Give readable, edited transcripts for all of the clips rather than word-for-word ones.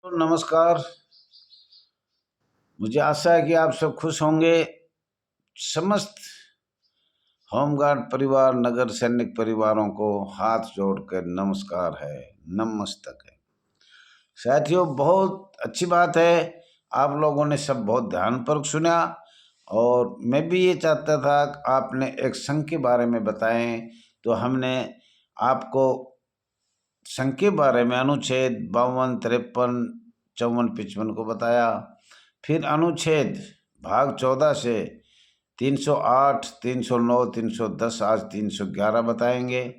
तो नमस्कार। मुझे आशा है कि आप सब खुश होंगे। समस्त होमगार्ड परिवार, नगर सैनिक परिवारों को हाथ जोड़कर नमस्कार है, नमस्तक है। साथियों, बहुत अच्छी बात है, आप लोगों ने सब बहुत ध्यानपूर्वक सुना और मैं भी ये चाहता था कि आपने एक संघ के बारे में बताएं। तो हमने आपको संघ के बारे में अनुच्छेद 52, 53, 54, 55 को बताया। फिर अनुच्छेद भाग 14 से 308, 309, 310, आज 311 बताएंगे।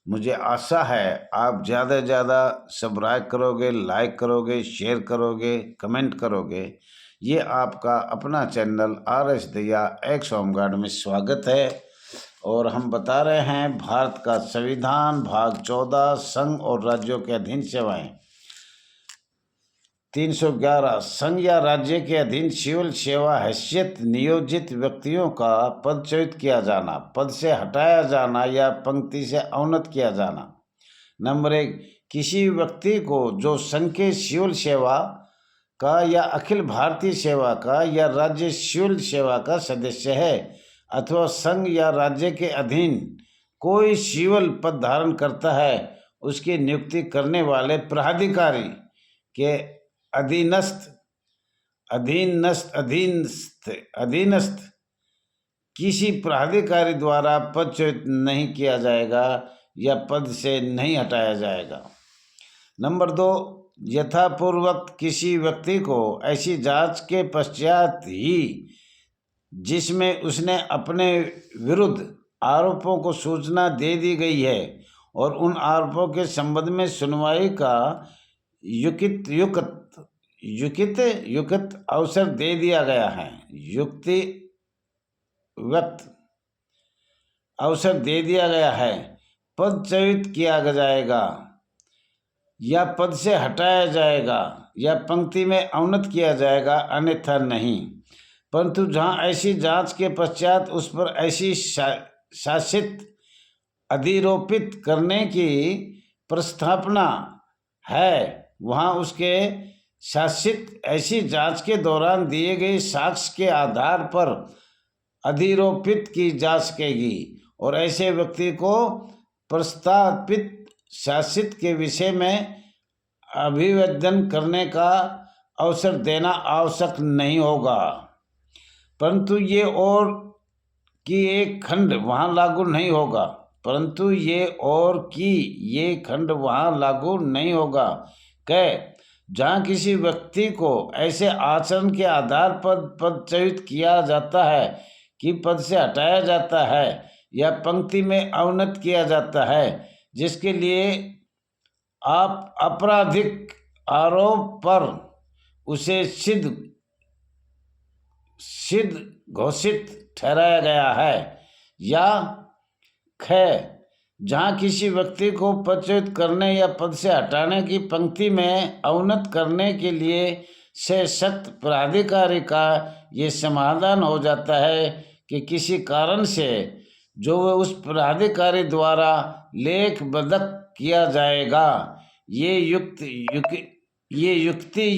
मुझे आशा है आप ज़्यादा से ज़्यादा सब्सक्राइब करोगे, लाइक करोगे, शेयर करोगे, कमेंट करोगे। ये आपका अपना चैनल RS दया एक्स होमगार्ड में स्वागत है। और हम बता रहे हैं भारत का संविधान भाग 14 संघ और राज्यों के अधीन सेवाएं। 311 संघ या राज्य के अधीन सिविल सेवा हैसियत नियोजित व्यक्तियों का पदच्युत किया जाना, पद से हटाया जाना या पंक्ति से अवनत किया जाना। नंबर 1, किसी व्यक्ति को जो संघ के सिविल सेवा का या अखिल भारतीय सेवा का या राज्य सिविल सेवा का सदस्य है अथवा संघ या राज्य के अधीन कोई सिविल पद धारण करता है, उसकी नियुक्ति करने वाले प्राधिकारी के अधीनस्थ किसी प्राधिकारी द्वारा पदच्युत नहीं किया जाएगा या पद से नहीं हटाया जाएगा। नंबर 2, यथापूर्वक किसी व्यक्ति को ऐसी जांच के पश्चात ही जिसमें उसने अपने विरुद्ध आरोपों को सूचना दे दी गई है और उन आरोपों के संबंध में सुनवाई का युक्त अवसर दे दिया गया है, अवसर दे दिया गया है, पदच्युत किया जाएगा या पद से हटाया जाएगा या पंक्ति में अवनत किया जाएगा, अन्यथा नहीं। परंतु जहां ऐसी जांच के पश्चात उस पर ऐसी शासित अधिरोपित करने की प्रस्तावना है, वहां उसके शासित ऐसी जांच के दौरान दिए गए साक्ष्य के आधार पर अधिरोपित की जा सकेगी और ऐसे व्यक्ति को प्रस्तावित शासित के विषय में अभिवेदन करने का अवसर देना आवश्यक नहीं होगा। परंतु ये और कि एक खंड वहां लागू नहीं होगा जहां किसी व्यक्ति को ऐसे आचरण के आधार पर पदच्युत किया जाता है कि पद से हटाया जाता है या पंक्ति में अवनत किया जाता है, जिसके लिए आप आपराधिक आरोप पर उसे सिद्ध घोषित ठहराया गया है, या जहां किसी व्यक्ति को पदच्युत करने या पद से हटाने की पंक्ति में अवनत करने के लिए से सख्त प्राधिकारी का ये समाधान हो जाता है कि किसी कारण से जो उस प्राधिकारी द्वारा लेखबद्ध किया जाएगा, ये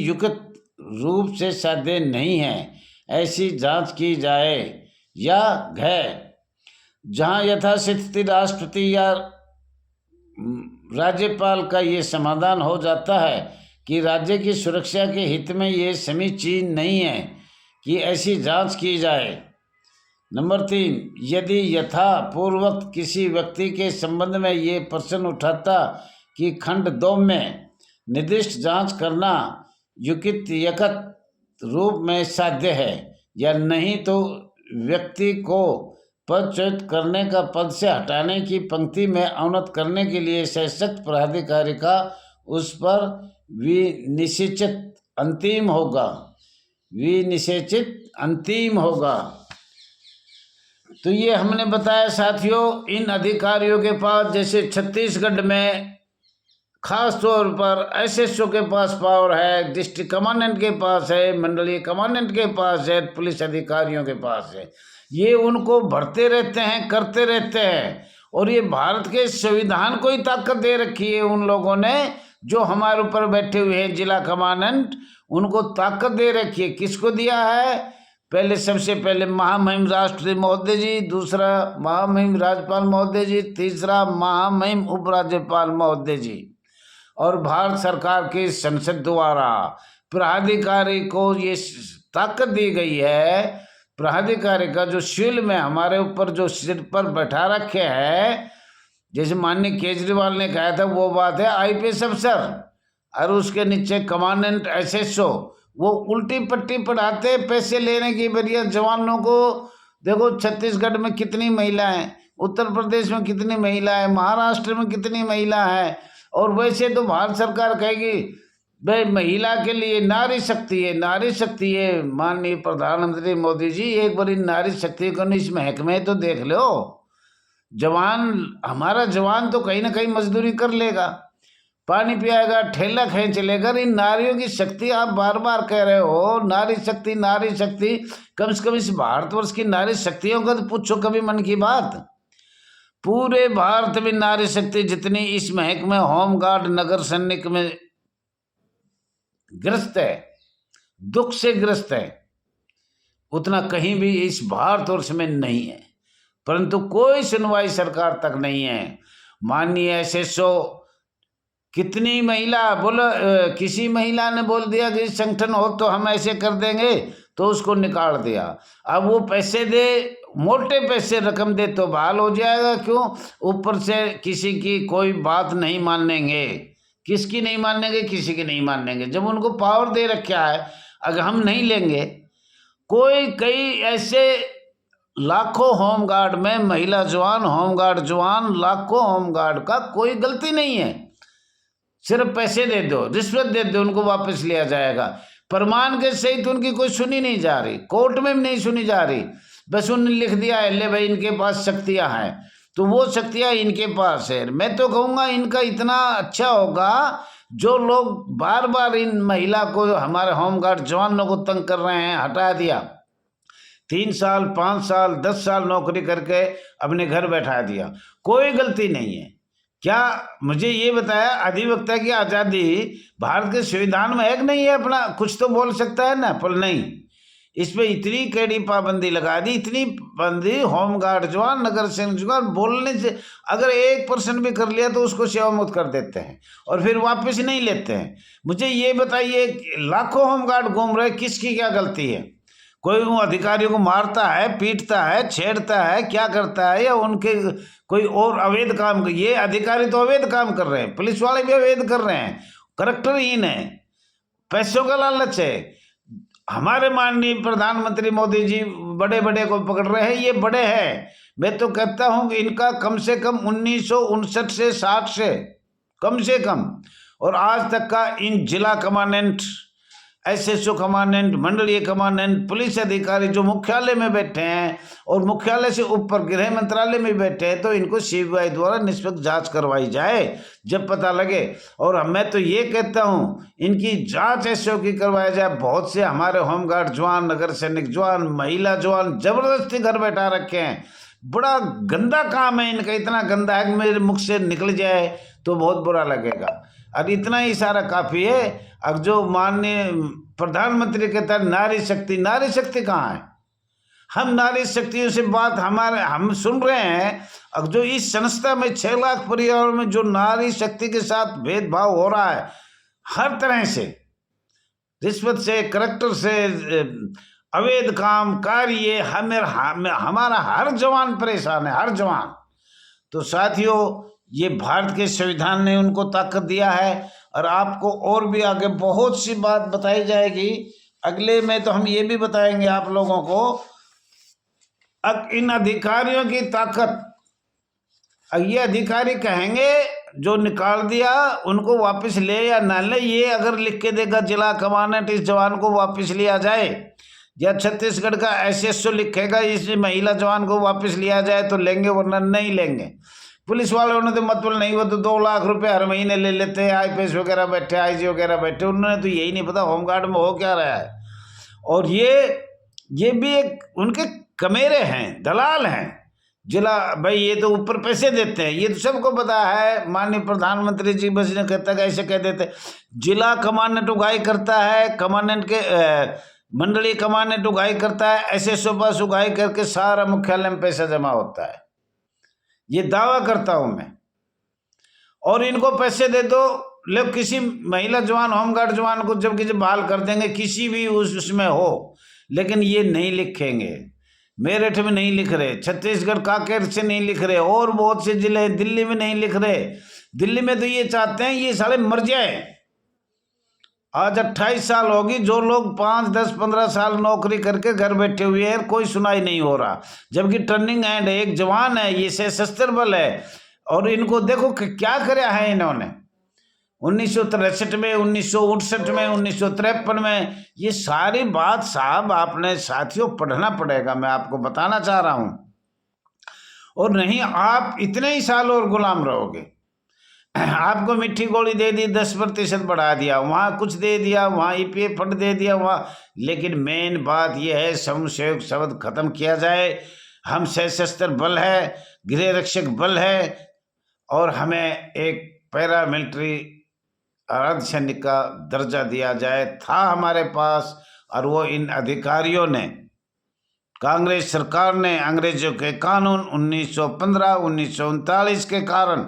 युक्त रूप से साध्य नहीं है, ऐसी जांच की जाए। या जहां यथास्थिति राष्ट्रपति या राज्यपाल का ये समाधान हो जाता है कि राज्य की सुरक्षा के हित में ये समीचीन नहीं है कि ऐसी जांच की जाए। नंबर 3, यदि यथापूर्वक किसी व्यक्ति के संबंध में ये प्रश्न उठाता कि खंड 2 में निर्दिष्ट जांच करना युक्तियुक्त रूप में साध्य है या नहीं, तो व्यक्ति को पदच्युत करने का पद से हटाने की पंक्ति में अवनत करने के लिए सशक्त प्राधिकारी का उस पर विनिश्चित अंतिम होगा। तो ये हमने बताया साथियों, इन अधिकारियों के पास, जैसे छत्तीसगढ़ में खास तौर पर SSO के पास पावर है, डिस्ट्रिक्ट कमांडेंट के पास है, मंडलीय कमांडेंट के पास है, पुलिस अधिकारियों के पास है। ये उनको भरते रहते हैं, करते रहते हैं, और ये भारत के संविधान को ही ताकत दे रखी है उन लोगों ने, जो हमारे ऊपर बैठे हुए हैं जिला कमांडेंट, उनको ताकत दे रखी है। किसको दिया है? पहले सबसे पहले महामहिम राष्ट्रपति महोदय जी, दूसरा महामहिम राज्यपाल महोदय जी, तीसरा महामहिम उपराज्यपाल महोदय जी। और भारत सरकार की संसद द्वारा प्राधिकारी को ये ताकत दी गई है। प्राधिकारी का जो सील में हमारे ऊपर जो सिर पर बैठा रखे है, जैसे माननीय केजरीवाल ने कहा था वो बात है आईपीएस अफसर, और उसके नीचे कमांडेंट एसएसओ, वो उल्टी पट्टी पढ़ाते पैसे लेने की बढ़िया जवानों को। देखो छत्तीसगढ़ में कितनी महिलाएं, उत्तर प्रदेश में कितनी महिलाएं, महाराष्ट्र में कितनी महिला है। और वैसे तो भारत सरकार कहेगी भाई महिला के लिए नारी शक्ति है, नारी शक्ति है। माननीय प्रधानमंत्री मोदी जी एक बार नारी शक्ति को इस महकमे तो देख लो। जवान, हमारा जवान तो कहीं ना कहीं मजदूरी कर लेगा, पानी पियाएगा, ठेला खींच लेगा। इन नारियों की शक्ति आप बार बार कह रहे हो, नारी शक्ति नारी शक्ति। कम से कम इस भारतवर्ष की नारी शक्तियों का तो पूछो कभी मन की बात। पूरे भारत में नारी शक्ति जितनी इस महकमे होमगार्ड नगर सैनिक में ग्रस्त है, दुख से ग्रस्त है, उतना कहीं भी इस भारतवर्ष में नहीं है। परंतु कोई सुनवाई सरकार तक नहीं है। माननीय एसएसओ, कितनी महिला बोलो, किसी महिला ने बोल दिया कि संगठन हो तो हम ऐसे कर देंगे, तो उसको निकाल दिया। अब वो पैसे दे, मोटे पैसे रकम दे तो बहाल हो जाएगा। क्यों? ऊपर से किसी की कोई बात नहीं मानेंगे। किसकी नहीं मानेंगे? किसी की नहीं मानेंगे। जब उनको पावर दे रखा है, अगर हम नहीं लेंगे, कई ऐसे लाखों होमगार्ड में महिला जवान, होमगार्ड जवान, लाखों होमगार्ड का कोई गलती नहीं है। सिर्फ पैसे दे दो, रिश्वत दे दो, उनको वापस लिया जाएगा। प्रमाण के सहित उनकी कोई सुनी नहीं जा रही, कोर्ट में भी नहीं सुनी जा रही। बस उन्होंने लिख दिया है ले भाई इनके पास शक्तियां हैं, तो वो शक्तियां इनके पास है। मैं तो कहूँगा इनका इतना अच्छा होगा, जो लोग बार बार इन महिला को, हमारे होमगार्ड जवानों को तंग कर रहे हैं, हटा दिया। 3 साल 5 साल 10 साल नौकरी करके अपने घर बैठा दिया, कोई गलती नहीं है। क्या मुझे ये बताया, अधिवक्ता की आज़ादी भारत के संविधान में है कि नहीं है? अपना कुछ तो बोल सकता है ना, पर नहीं। इस पे इतनी कड़ी पाबंदी लगा दी, इतनी पाबंदी। होमगार्ड जवान, नगर सैनिक जवान बोलने से अगर 1% भी कर लिया तो उसको सेवा मुक्त कर देते हैं और फिर वापस नहीं लेते हैं। मुझे ये बताइए, लाखों होमगार्ड घूम रहे, किसकी क्या गलती है? कोई वो अधिकारियों को मारता है, पीटता है, छेड़ता है, क्या करता है, या उनके कोई और अवैध काम? ये अधिकारी तो अवैध काम कर रहे हैं, पुलिस वाले भी अवैध कर रहे हैं, करेक्टरहीन है, पैसों का लालच है। हमारे माननीय प्रधानमंत्री मोदी जी बड़े बड़े को पकड़ रहे हैं, ये बड़े हैं। मैं तो कहता हूं कि इनका कम से कम 1959 से 60 से कम से कम, और आज तक का इन जिला कमांडेंट, एसएसओ कमांडेंट, मंडलीय कमांडेंट, पुलिस अधिकारी जो मुख्यालय में बैठे हैं और मुख्यालय से ऊपर गृह मंत्रालय में बैठे हैं, तो इनको सीबीआई द्वारा निष्पक्ष जांच करवाई जाए जब पता लगे। और मैं तो ये कहता हूँ इनकी जांच एसओ की करवाई जाए। बहुत से हमारे होमगार्ड जवान, नगर सैनिक जवान, महिला जवान जबरदस्ती घर बैठा रखे हैं। बड़ा गंदा काम है इनका, इतना गंदा है कि मेरे मुख से निकल जाए तो बहुत बुरा लगेगा। और इतना ही सारा काफ़ी है। अब जो माननीय प्रधानमंत्री कहता है नारी शक्ति, नारी शक्ति कहाँ है? हम नारी शक्तियों से बात हम सुन रहे हैं। अब जो इस संस्था में 6 लाख परिवारों में जो नारी शक्ति के साथ भेदभाव हो रहा है, हर तरह से, रिश्वत से, करेक्टर से, अवैध काम कार्य, हमारा हर जवान परेशान है, हर जवान। तो साथियों, ये भारत के संविधान ने उनको ताकत दिया है। और आपको और भी आगे बहुत सी बात बताई जाएगी अगले में, तो हम ये भी बताएंगे आप लोगों को। अब इन अधिकारियों की ताकत, ये अधिकारी कहेंगे जो निकाल दिया उनको वापस ले या ना ले, ये अगर लिख के देगा जिला कमांडेंट इस जवान को वापस लिया जाए, या छत्तीसगढ़ का एसएसओ लिखेगा इस महिला जवान को वापस लिया जाए, तो लेंगे, वरना नहीं लेंगे। पुलिस वालों ने तो मतलब नहीं, वो तो 2 लाख रुपए हर महीने ले लेते हैं। आईपीएस वगैरह बैठे, आईजी वगैरह बैठे, उन्होंने तो यही नहीं पता होमगार्ड में हो क्या रहा है। और ये भी एक उनके कमेरे हैं, दलाल हैं, जिला भाई ये तो ऊपर पैसे देते हैं, ये तो सबको पता है। माननीय प्रधानमंत्री जी बस ने कहता है ऐसे कह देते, जिला कमांडेंट उगाही करता है, कमांडेंट के मंडलीय कमांडेंट उगाही करता है, एसएसओ पास उगाही करके सारा मुख्यालय में पैसा जमा होता है। ये दावा करता हूं मैं। और इनको पैसे दे दो, लोग किसी महिला जवान, होमगार्ड जवान को जब बहाल कर देंगे, किसी भी उसमें हो, लेकिन ये नहीं लिखेंगे। मेरठ में नहीं लिख रहे, छत्तीसगढ़ कांकेर से नहीं लिख रहे, और बहुत से जिले, दिल्ली में नहीं लिख रहे। दिल्ली में तो ये चाहते हैं ये साले मर जाए। आज 28 साल होगी, जो लोग 5, 10, 15 साल नौकरी करके घर बैठे हुए हैं, कोई सुनाई नहीं हो रहा, जबकि टर्निंग एंड एक जवान है, ये सशस्त्र बल है। और इनको देखो कि क्या कराया है इन्होंने 1963 में, 1968 में, 1953 में। ये सारी बात साहब आपने साथियों पढ़ना पड़ेगा, मैं आपको बताना चाह रहा हूं। और नहीं आप इतने ही साल और गुलाम रहोगे। आपको मिट्टी गोली दे दी, 10% बढ़ा दिया, वहां कुछ दे दिया, वहां ईपीएफ फंड दे दिया, वहां। लेकिन मेन बात यह है समूहक शब्द खत्म किया जाए। हम सशस्त्र बल है, गृह रक्षक बल है, और हमें एक पैरामिलिट्री अर्धसैनिक का दर्जा दिया जाए, था हमारे पास। और वो इन अधिकारियों ने, कांग्रेस सरकार ने, अंग्रेजों के कानून 1915, 1939 के कारण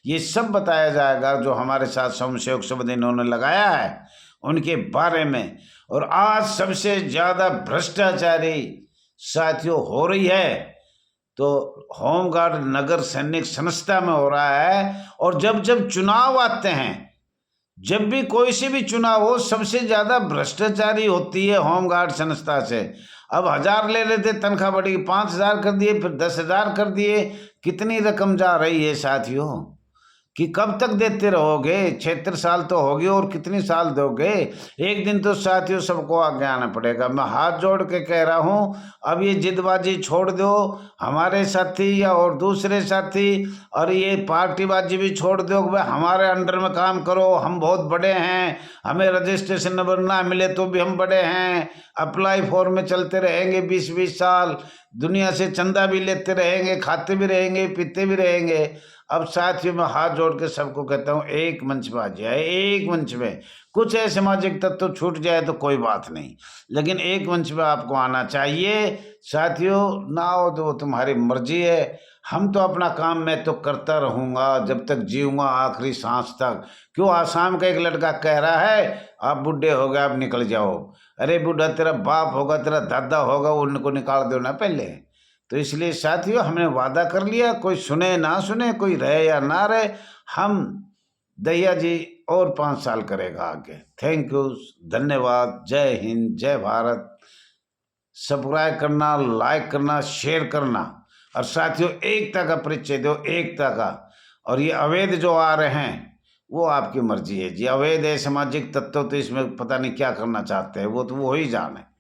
ये सब बताया जाएगा जो हमारे साथ समूहक शब्द इन्होंने लगाया है उनके बारे में। और आज सबसे ज़्यादा भ्रष्टाचारी साथियों हो रही है तो होमगार्ड नगर सैनिक संस्था में हो रहा है। और जब जब चुनाव आते हैं, जब भी कोई से भी चुनाव हो, सबसे ज़्यादा भ्रष्टाचारी होती है होमगार्ड संस्था से। अब 1000 ले लेते, तनख्वाह बढ़ी 5000 कर दिए, फिर 10,000 कर दिए। कितनी रकम जा रही है साथियों, कि कब तक देते रहोगे? 76 साल तो हो गए, और कितनी साल दोगे? एक दिन तो साथियों सबको आगे आना पड़ेगा। मैं हाथ जोड़ के कह रहा हूँ, अब ये जिदबाजी छोड़ दो, हमारे साथी या और दूसरे साथी, और ये पार्टीबाजी भी छोड़ दो। भाई हमारे अंडर में काम करो, हम बहुत बड़े हैं, हमें रजिस्ट्रेशन नंबर ना मिले तो भी हम बड़े हैं, अप्लाई फॉर्म में चलते रहेंगे 20-20 साल, दुनिया से चंदा भी लेते रहेंगे, खाते भी रहेंगे, पीते भी रहेंगे। अब साथियों में हाथ जोड़ के सबको कहता हूँ, एक मंच में आ जाए। एक मंच में कुछ है सामाजिक तत्व छूट जाए तो कोई बात नहीं, लेकिन एक मंच में आपको आना चाहिए साथियों। ना हो तो तुम्हारी मर्जी है। हम तो अपना काम मैं तो करता रहूँगा जब तक जीऊँगा, आखिरी सांस तक। क्यों? आसाम का एक लड़का कह रहा है आप बुढ़े हो गए, आप निकल जाओ। अरे बूढ़ा तेरा बाप होगा, तेरा दादा होगा, उनको निकाल दो ना पहले। तो इसलिए साथियों हमने वादा कर लिया, कोई सुने ना सुने, कोई रहे या ना रहे, हम दहिया जी और 5 साल करेगा आगे। थैंक यू, धन्यवाद, जय हिंद, जय भारत। सब्सक्राइब करना, लाइक करना, शेयर करना, और साथियों एकता का परिचय दो, एकता का। और ये अवैध जो आ रहे हैं वो आपकी मर्जी है जी, अवैध है, सामाजिक तत्व तो इसमें पता नहीं क्या करना चाहते हैं, वो तो वो ही जाने।